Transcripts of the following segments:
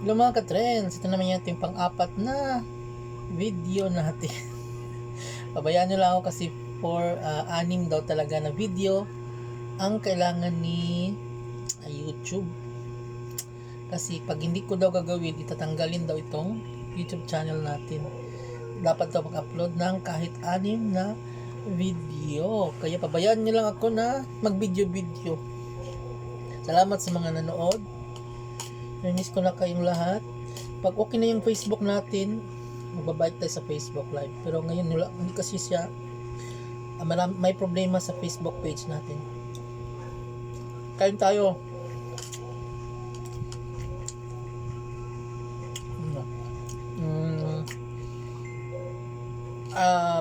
Hello mga ka-trends, ito naman yung ating pang-apat na video natin. Pabayaan nyo lang ako kasi for 6 daw talaga na video ang kailangan ni YouTube. Kasi pag hindi ko daw gagawin, itatanggalin daw itong YouTube channel natin. Dapat daw mag-upload ng kahit 6 na video. Kaya pabayaan nyo lang ako na mag-video-video. Salamat sa mga nanood. Namiss ko na kayong lahat. Pag okay na yung Facebook natin, magbabalik tayo sa Facebook Live. Pero ngayon hindi kasi siya may problema sa Facebook page natin. Kain tayo.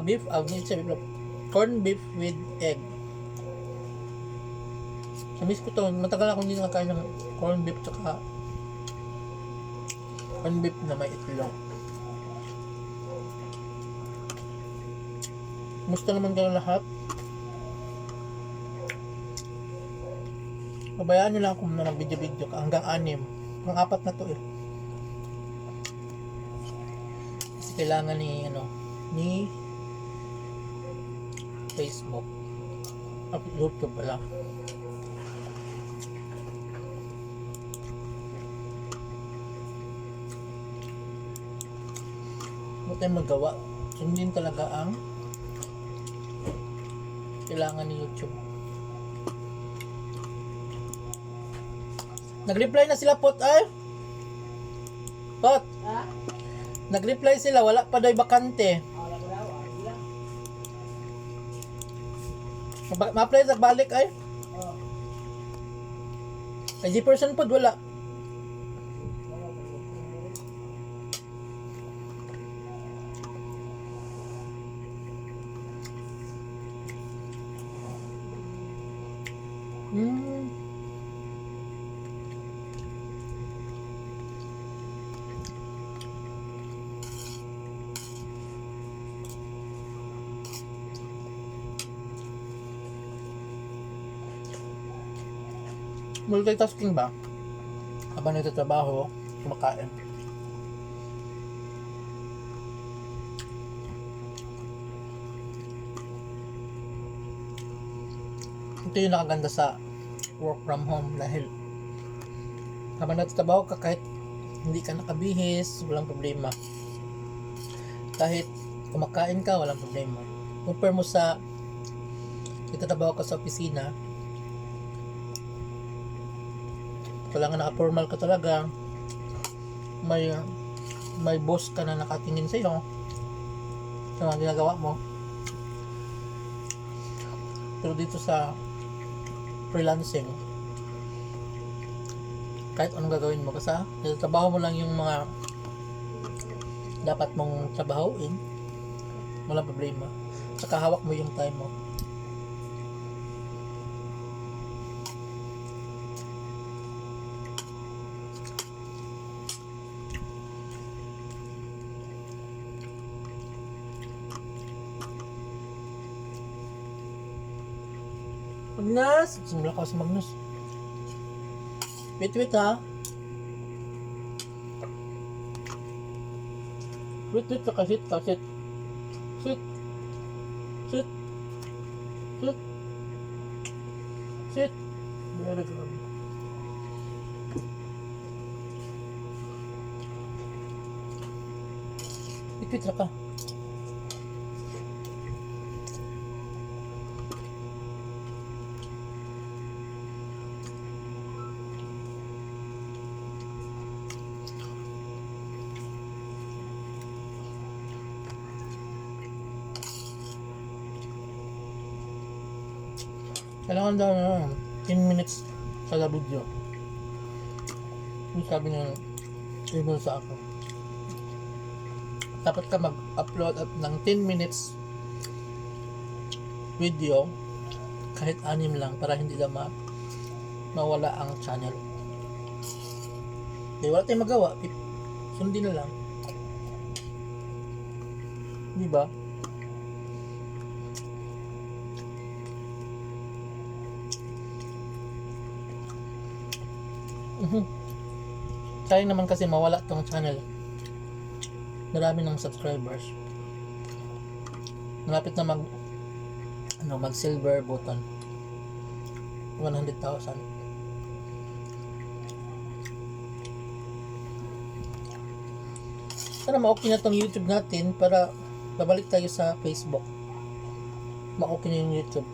Beef, corn beef with egg. Miss ko to. Matagal akong hindi nakakain ng corn beef tsaka corn beef na may itlog. Musta naman kayo lahat? Pabayaan nyo lang kung na video-video ka hanggang 6. Ang 4 na to eh. Kasi kailangan ni Facebook. YouTube pala. Huwag tayong magawa. Sundin talaga ang kailangan ni YouTube. Nag-reply na sila, Pot, ay? Pot? Ha? Nag-reply sila, wala pa daw bakante. Ma-apply sa balik ay? Ay, G-person Pod, wala. Multitasking ba? Habang nagtatrabaho, kumakain. Ito yung nakaganda sa work from home dahil habang nagtatrabaho ka kahit hindi ka nakabihis, walang problema. Kahit kumakain ka, walang problema. Compare mo sa nagtatrabaho ka sa opisina, kailangan naka-formal ka talaga, may boss ka na nakatingin sa iyo sa mga ginagawa mo. Pero dito sa freelancing, kahit anong gagawin mo, kasi trabaho mo lang yung mga dapat mong trabahuin, walang problema. Saka hawak mo yung time mo. Magnus! Simula ka si Magnus. Wait ha. Wait, sit. Sit. Very good. Wait ka. Kailangan daw 10 minutes kada video. Yung sabi niya email sa akin. Dapat ka mag-upload ng 10 minutes video kahit 6 lang para hindi daw mawala ang channel. Kaya wala tayong magawa. Sundin na lang. Diba? Sayang naman kasi mawala tong channel. Marami ng subscribers. Malapit na mag silver button. 100,000. Sana ma-okay na tong YouTube natin para babalik tayo sa Facebook. Ma-okay na yung YouTube.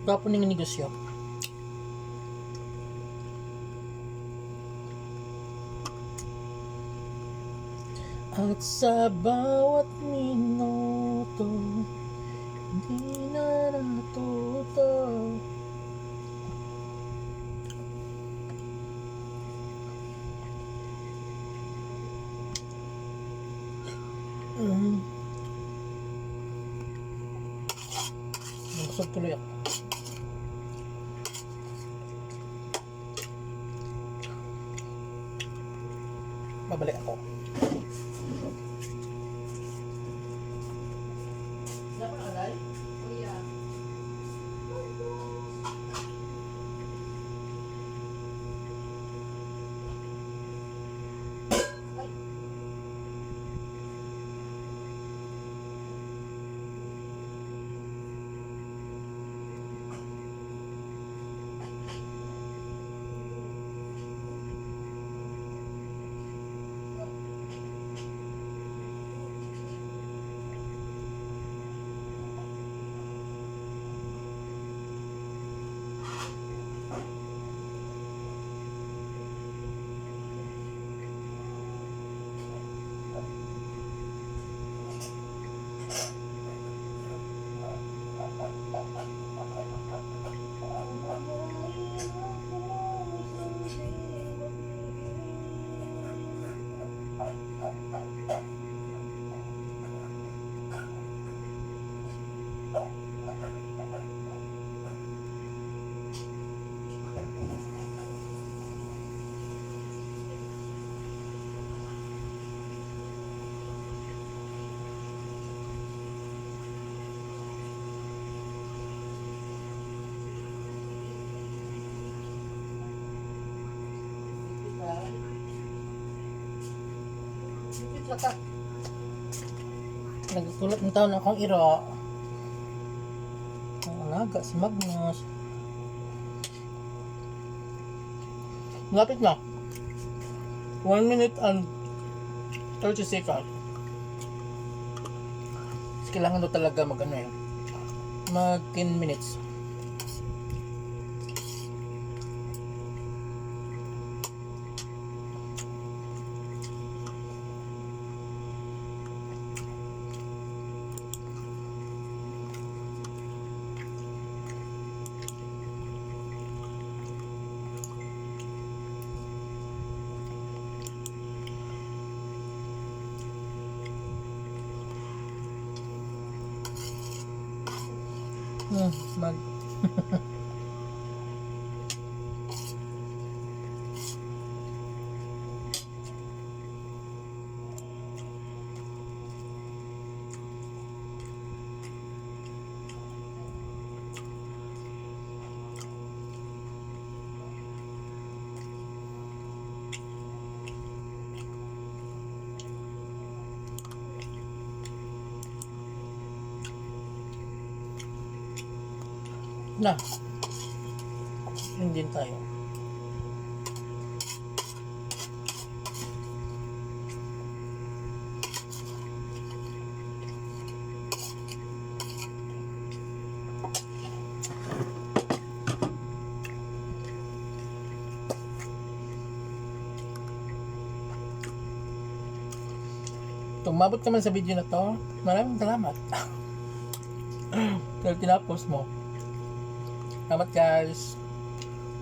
Gwapo ng negosyo. At sa bawat minuto, hindi na natuto. Busog tuloy ako. Babalik ako. Dapat alay? Oh yeah. Saka nagtulot ng taon akong iro. Ang alaga si Magnus. Lapit na. 1 minute and 30 seconds. Kailangan daw talaga mag 10 minutes. Mag na. Yun din tayo. tumabot ka man sa video na to, maraming salamat. Dahil tinapos mo. Salamat guys.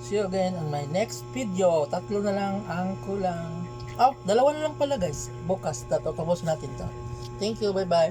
See you again on my next video. 3 na lang ang kulang. 2 na lang pala guys. Bukas, tatapos natin to. Thank you, bye bye.